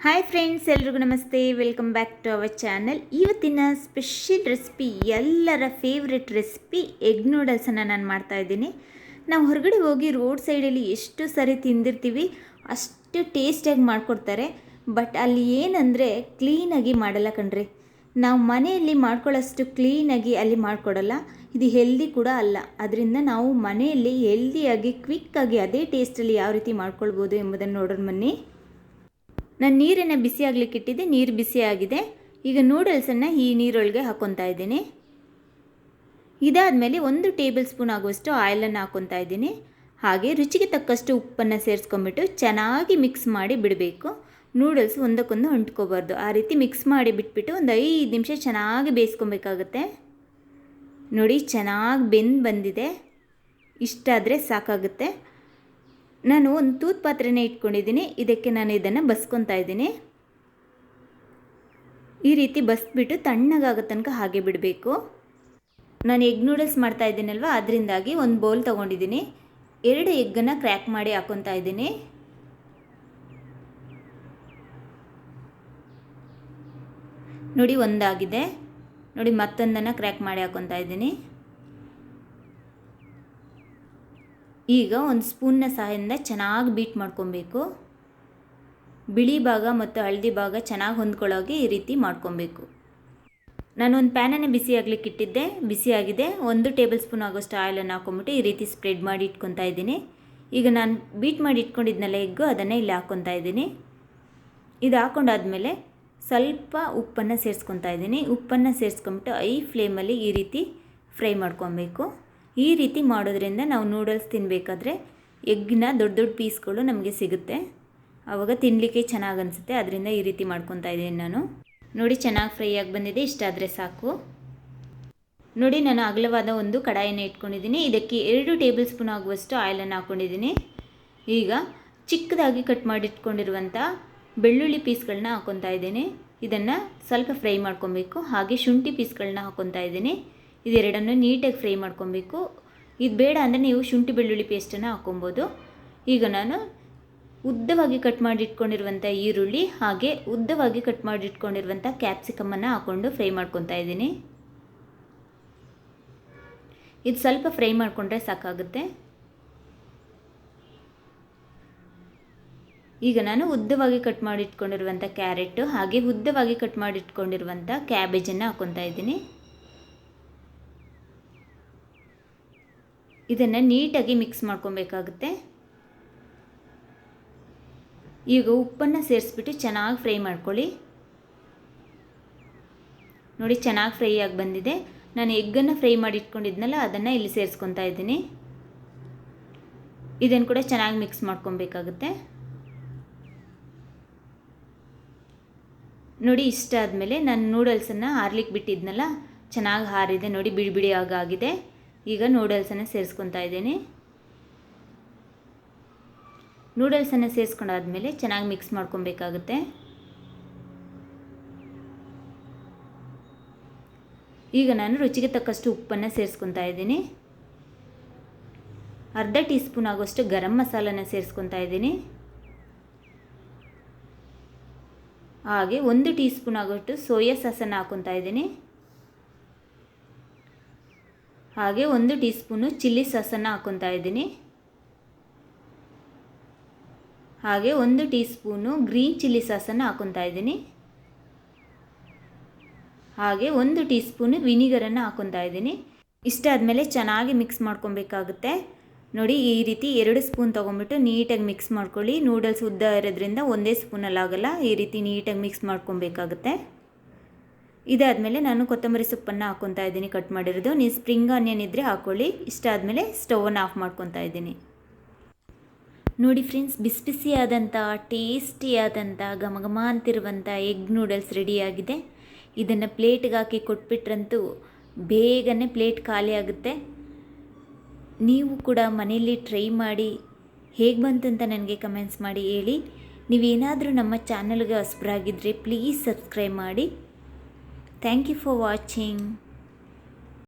Hi friends, ಎಲ್ರಿಗೂ ನಮಸ್ತೆ. Welcome back to our channel. ಇವತ್ತಿನ ಸ್ಪೆಷಲ್ ರೆಸಿಪಿ, ಎಲ್ಲರ ಫೇವ್ರೆಟ್ ರೆಸಿಪಿ ಎಗ್ ನೂಡಲ್ಸನ್ನು ನಾನು ಮಾಡ್ತಾಯಿದ್ದೀನಿ. ನಾವು ಹೊರಗಡೆ ಹೋಗಿ ರೋಡ್ ಸೈಡಲ್ಲಿ ಎಷ್ಟು ಸರಿ ತಿಂದಿರ್ತೀವಿ, ಅಷ್ಟು ಟೇಸ್ಟಿಯಾಗಿ ಮಾಡಿಕೊಡ್ತಾರೆ. ಬಟ್ ಅಲ್ಲಿ ಏನಂದರೆ ಕ್ಲೀನಾಗಿ ಮಾಡಲ್ಲ ಕಣ್ರಿ. ನಾವು ಮನೆಯಲ್ಲಿ ಮಾಡ್ಕೊಳ್ಳೋಷ್ಟು ಕ್ಲೀನಾಗಿ ಅಲ್ಲಿ ಮಾಡಿಕೊಡಲ್ಲ. ಇದು ಹೆಲ್ದಿ ಕೂಡ ಅಲ್ಲ. ಅದರಿಂದ ನಾವು ಮನೆಯಲ್ಲಿ ಹೆಲ್ದಿಯಾಗಿ ಕ್ವಿಕ್ಕಾಗಿ ಅದೇ ಟೇಸ್ಟಲ್ಲಿ ಯಾವ ರೀತಿ ಮಾಡ್ಕೊಳ್ಬೋದು ಎಂಬುದನ್ನು ನೋಡೋಣ ಬನ್ನಿ. ನಾನು ನೀರನ್ನು ಬಿಸಿ ಆಗಲಿಕ್ಕೆ ಇಟ್ಟಿದ್ದೆ. ನೀರು ಬಿಸಿ ಆಗಿದೆ. ಈಗ ನೂಡಲ್ಸನ್ನು ಈ ನೀರೊಳಗೆ ಹಾಕ್ಕೊತಾ ಇದ್ದೀನಿ. ಇದಾದಮೇಲೆ 1 ಟೇಬಲ್ ಸ್ಪೂನ್ ಆಗುವಷ್ಟು ಆಯಿಲನ್ನು ಹಾಕ್ಕೊತಾ ಇದ್ದೀನಿ. ಹಾಗೆ ರುಚಿಗೆ ತಕ್ಕಷ್ಟು ಉಪ್ಪನ್ನು ಸೇರಿಸ್ಕೊಂಬಿಟ್ಟು ಚೆನ್ನಾಗಿ ಮಿಕ್ಸ್ ಮಾಡಿ ಬಿಡಬೇಕು. ನೂಡಲ್ಸ್ ಒಂದಕ್ಕೊಂದು ಅಂಟ್ಕೋಬಾರ್ದು. ಆ ರೀತಿ ಮಿಕ್ಸ್ ಮಾಡಿ ಬಿಟ್ಬಿಟ್ಟು ಒಂದು 5 ನಿಮಿಷ ಚೆನ್ನಾಗಿ ಬೇಯಿಸ್ಕೊಬೇಕಾಗುತ್ತೆ. ನೋಡಿ, ಚೆನ್ನಾಗಿ ಬೆಂದು ಬಂದಿದೆ. ಇಷ್ಟಾದರೆ ಸಾಕಾಗುತ್ತೆ. ನಾನು ಒಂದು ತೂತ್ ಪಾತ್ರೆನೇ ಇಟ್ಕೊಂಡಿದ್ದೀನಿ. ಇದಕ್ಕೆ ನಾನು ಇದನ್ನು ಬಸ್ಕೊತಾ ಇದ್ದೀನಿ. ಈ ರೀತಿ ಬಸ್ಬಿಟ್ಟು ತಣ್ಣಗಾಗೋ ತನಕ ಹಾಗೆ ಬಿಡಬೇಕು. ನಾನು ಎಗ್ ನೂಡಲ್ಸ್ ಮಾಡ್ತಾ ಇದ್ದೀನಲ್ವ, ಅದರಿಂದಾಗಿ ಒಂದು ಬೌಲ್ ತೊಗೊಂಡಿದ್ದೀನಿ. 2 ಎಗ್ಗನ್ನು ಕ್ರ್ಯಾಕ್ ಮಾಡಿ ಹಾಕ್ಕೊತಾ ಇದ್ದೀನಿ. ನೋಡಿ, ಒಂದಾಗಿದೆ. ನೋಡಿ, ಮತ್ತೊಂದನ್ನು ಕ್ರ್ಯಾಕ್ ಮಾಡಿ ಹಾಕ್ಕೊತಾ ಇದ್ದೀನಿ. ಈಗ ಒಂದು ಸ್ಪೂನ್ನ ಸಹಾಯದಿಂದ ಚೆನ್ನಾಗಿ ಬೀಟ್ ಮಾಡ್ಕೊಬೇಕು. ಬಿಳಿ ಭಾಗ ಮತ್ತು ಹಳದಿ ಭಾಗ ಚೆನ್ನಾಗಿ ಹೊಂದ್ಕೊಳ್ಳೋಗೆ ಈ ರೀತಿ ಮಾಡ್ಕೊಬೇಕು. ನಾನು ಒಂದು ಪ್ಯಾನನ್ನು ಬಿಸಿ ಆಗಲಿಕ್ಕೆ ಇಟ್ಟಿದ್ದೆ. ಬಿಸಿಯಾಗಿದೆ. 1 ಟೇಬಲ್ ಸ್ಪೂನ್ ಆಗೋಷ್ಟು ಆಯಿಲನ್ನು ಹಾಕ್ಕೊಂಬಿಟ್ಟು ಈ ರೀತಿ ಸ್ಪ್ರೆಡ್ ಮಾಡಿ ಇಟ್ಕೊತಾ ಇದ್ದೀನಿ. ಈಗ ನಾನು ಬೀಟ್ ಮಾಡಿ ಇಟ್ಕೊಂಡಿದ್ನಲ್ಲ ಎಗ್ಗು, ಅದನ್ನು ಇಲ್ಲಿ ಹಾಕ್ಕೊತಾ ಇದ್ದೀನಿ. ಇದು ಹಾಕ್ಕೊಂಡಾದ್ಮೇಲೆ ಸ್ವಲ್ಪ ಉಪ್ಪನ್ನು ಸೇರಿಸ್ಕೊತಾ ಇದ್ದೀನಿ. ಉಪ್ಪನ್ನು ಸೇರಿಸ್ಕೊಂಬಿಟ್ಟು ಐ ಫ್ಲೇಮಲ್ಲಿ ಈ ರೀತಿ ಫ್ರೈ ಮಾಡ್ಕೊಬೇಕು. ಈ ರೀತಿ ಮಾಡೋದ್ರಿಂದ ನಾವು ನೂಡಲ್ಸ್ ತಿನ್ನಬೇಕಾದ್ರೆ ಎಗ್ಗಿನ ದೊಡ್ಡ ದೊಡ್ಡ ಪೀಸ್ಗಳು ನಮಗೆ ಸಿಗುತ್ತೆ. ಆವಾಗ ತಿನ್ನಲಿಕ್ಕೆ ಚೆನ್ನಾಗಿ ಅನಿಸುತ್ತೆ. ಅದರಿಂದ ಈ ರೀತಿ ಮಾಡ್ಕೊತಾ ಇದ್ದೀನಿ ನಾನು. ನೋಡಿ, ಚೆನ್ನಾಗಿ ಫ್ರೈ ಆಗಿ ಬಂದಿದೆ. ಇಷ್ಟಾದರೆ ಸಾಕು. ನೋಡಿ, ನಾನು ಅಗಲವಾದ ಒಂದು ಕಡಾಯಿನ ಇಟ್ಕೊಂಡಿದ್ದೀನಿ. ಇದಕ್ಕೆ 2 ಟೇಬಲ್ ಸ್ಪೂನ್ ಆಗುವಷ್ಟು ಆಯಿಲನ್ನು ಹಾಕ್ಕೊಂಡಿದ್ದೀನಿ. ಈಗ ಚಿಕ್ಕದಾಗಿ ಕಟ್ ಮಾಡಿಟ್ಕೊಂಡಿರುವಂಥ ಬೆಳ್ಳುಳ್ಳಿ ಪೀಸ್ಗಳನ್ನ ಹಾಕ್ಕೊತಾ ಇದ್ದೀನಿ. ಇದನ್ನು ಸ್ವಲ್ಪ ಫ್ರೈ ಮಾಡ್ಕೊಬೇಕು. ಹಾಗೆ ಶುಂಠಿ ಪೀಸ್ಗಳನ್ನ ಹಾಕ್ಕೊತಾ ಇದ್ದೀನಿ. ಇದೆರಡನ್ನು ನೀಟಾಗಿ ಫ್ರೈ ಮಾಡ್ಕೊಬೇಕು. ಇದು ಬೇಡ ಅಂದರೆ ನೀವು ಶುಂಠಿ ಬೆಳ್ಳುಳ್ಳಿ ಪೇಸ್ಟನ್ನು ಹಾಕ್ಕೊಬೋದು. ಈಗ ನಾನು ಉದ್ದವಾಗಿ ಕಟ್ ಮಾಡಿ ಇಟ್ಕೊಂಡಿರುವಂಥ ಈರುಳ್ಳಿ ಹಾಗೆ ಉದ್ದವಾಗಿ ಕಟ್ ಮಾಡಿ ಇಟ್ಕೊಂಡಿರುವಂಥ ಕ್ಯಾಪ್ಸಿಕಮನ್ನು ಹಾಕ್ಕೊಂಡು ಫ್ರೈ ಮಾಡ್ಕೊತಾ ಇದ್ದೀನಿ. ಇದು ಸ್ವಲ್ಪ ಫ್ರೈ ಮಾಡಿಕೊಂಡ್ರೆ ಸಾಕಾಗುತ್ತೆ. ಈಗ ನಾನು ಉದ್ದವಾಗಿ ಕಟ್ ಮಾಡಿ ಇಟ್ಕೊಂಡಿರುವಂಥ ಕ್ಯಾರೆಟು ಹಾಗೆ ಉದ್ದವಾಗಿ ಕಟ್ ಮಾಡಿ ಇಟ್ಕೊಂಡಿರುವಂಥ ಕ್ಯಾಬೇಜನ್ನು ಹಾಕ್ಕೊತಾ ಇದ್ದೀನಿ. ಇದನ್ನು ನೀಟಾಗಿ ಮಿಕ್ಸ್ ಮಾಡ್ಕೊಬೇಕಾಗುತ್ತೆ. ಈಗ ಉಪ್ಪನ್ನು ಸೇರಿಸ್ಬಿಟ್ಟು ಚೆನ್ನಾಗಿ ಫ್ರೈ ಮಾಡ್ಕೊಳ್ಳಿ. ನೋಡಿ, ಚೆನ್ನಾಗಿ ಫ್ರೈ ಆಗಿ ಬಂದಿದೆ. ನಾನು ಎಗ್ಗನ್ನು ಫ್ರೈ ಮಾಡಿ ಇಟ್ಕೊಂಡಿದ್ನಲ್ಲ, ಅದನ್ನು ಇಲ್ಲಿ ಸೇರಿಸ್ಕೊತಾ ಇದ್ದೀನಿ. ಇದನ್ನು ಕೂಡ ಚೆನ್ನಾಗಿ ಮಿಕ್ಸ್ ಮಾಡ್ಕೊಬೇಕಾಗುತ್ತೆ. ನೋಡಿ, ಇಷ್ಟ ಆದಮೇಲೆ ನಾನು ನೂಡಲ್ಸನ್ನು ಆರ್ಲಿಕ್ಕೆ ಬಿಟ್ಟಿದ್ನಲ್ಲ, ಚೆನ್ನಾಗಿ ಆರಿದೆ. ನೋಡಿ, ಬಿಡಿ ಬಿಡಿ ಆಗಿದೆ. ಈಗ ನೂಡಲ್ಸನ್ನು ಸೇರಿಸ್ಕೊತಾ ಇದ್ದೀನಿ. ನೂಡಲ್ಸನ್ನು ಸೇರಿಸ್ಕೊಂಡಾದ್ಮೇಲೆ ಚೆನ್ನಾಗಿ ಮಿಕ್ಸ್ ಮಾಡ್ಕೊಬೇಕಾಗುತ್ತೆ. ಈಗ ನಾನು ರುಚಿಗೆ ತಕ್ಕಷ್ಟು ಉಪ್ಪನ್ನು ಸೇರಿಸ್ಕೊತಾ ಇದ್ದೀನಿ. ಅರ್ಧ ಟೀ ಸ್ಪೂನ್ ಆಗೋಷ್ಟು ಗರಂ ಮಸಾಲನ ಸೇರಿಸ್ಕೊತಾ ಇದ್ದೀನಿ. ಹಾಗೆ 1 ಟೀ ಸ್ಪೂನ್ ಆಗೋಷ್ಟು ಸೋಯಾ ಸಾಸನ್ನು ಹಾಕ್ಕೊತಾ ಇದ್ದೀನಿ. ಹಾಗೆ 1 ಟೀ ಸ್ಪೂನು ಚಿಲ್ಲಿ ಸಾಸನ್ನು ಹಾಕ್ಕೊತಾ ಇದ್ದೀನಿ. ಹಾಗೆ 1 ಟೀ ಸ್ಪೂನು ಗ್ರೀನ್ ಚಿಲ್ಲಿ ಸಾಸನ್ನು ಹಾಕ್ಕೊತಾ ಇದ್ದೀನಿ. ಹಾಗೆ 1 ಟೀ ಸ್ಪೂನು ವಿನಿಗರನ್ನು ಹಾಕ್ಕೊತಾ ಇದ್ದೀನಿ. ಇಷ್ಟಾದಮೇಲೆ ಚೆನ್ನಾಗಿ ಮಿಕ್ಸ್ ಮಾಡ್ಕೊಬೇಕಾಗುತ್ತೆ. ನೋಡಿ, ಈ ರೀತಿ 2 ಸ್ಪೂನ್ ತೊಗೊಂಬಿಟ್ಟು ನೀಟಾಗಿ ಮಿಕ್ಸ್ ಮಾಡ್ಕೊಳ್ಳಿ. ನೂಡಲ್ಸ್ ಉದ್ದ ಇರೋದ್ರಿಂದ ಒಂದೇ ಸ್ಪೂನಲ್ಲಿ ಆಗೋಲ್ಲ. ಈ ರೀತಿ ನೀಟಾಗಿ ಮಿಕ್ಸ್ ಮಾಡ್ಕೊಬೇಕಾಗುತ್ತೆ. ಇದಾದಮೇಲೆ ನಾನು ಕೊತ್ತಂಬರಿ ಸೊಪ್ಪನ್ನು ಹಾಕ್ಕೊತಾ ಇದ್ದೀನಿ, ಕಟ್ ಮಾಡಿರೋದು. ನೀವು ಸ್ಪ್ರಿಂಗ್ ಆನಿಯನ್ ಇದ್ದರೆ ಹಾಕ್ಕೊಳ್ಳಿ. ಇಷ್ಟ ಆದಮೇಲೆ ಸ್ಟವನ್ನು ಆಫ್ ಮಾಡ್ಕೊತಾ ಇದ್ದೀನಿ. ನೋಡಿ ಫ್ರೆಂಡ್ಸ್, ಬಿಸಿ ಬಿಸಿಯಾದಂಥ ಟೇಸ್ಟಿಯಾದಂಥ ಘಮ ಅಂತಿರುವಂಥ ಎಗ್ ನೂಡಲ್ಸ್ ರೆಡಿಯಾಗಿದೆ. ಇದನ್ನು ಪ್ಲೇಟ್ಗೆ ಹಾಕಿ ಕೊಟ್ಬಿಟ್ರಂತೂ ಬೇಗನೆ ಪ್ಲೇಟ್ ಖಾಲಿ ಆಗುತ್ತೆ. ನೀವು ಕೂಡ ಮನೆಯಲ್ಲಿ ಟ್ರೈ ಮಾಡಿ ಹೇಗೆ ಬಂತು ಅಂತ ನನಗೆ ಕಮೆಂಟ್ಸ್ ಮಾಡಿ ಹೇಳಿ. ನೀವೇನಾದರೂ ನಮ್ಮ ಚಾನಲ್ಗೆ ಹೊಸಬರಾಗಿದ್ದರೆ ಪ್ಲೀಸ್ ಸಬ್ಸ್ಕ್ರೈಬ್ ಮಾಡಿ. Thank you for watching.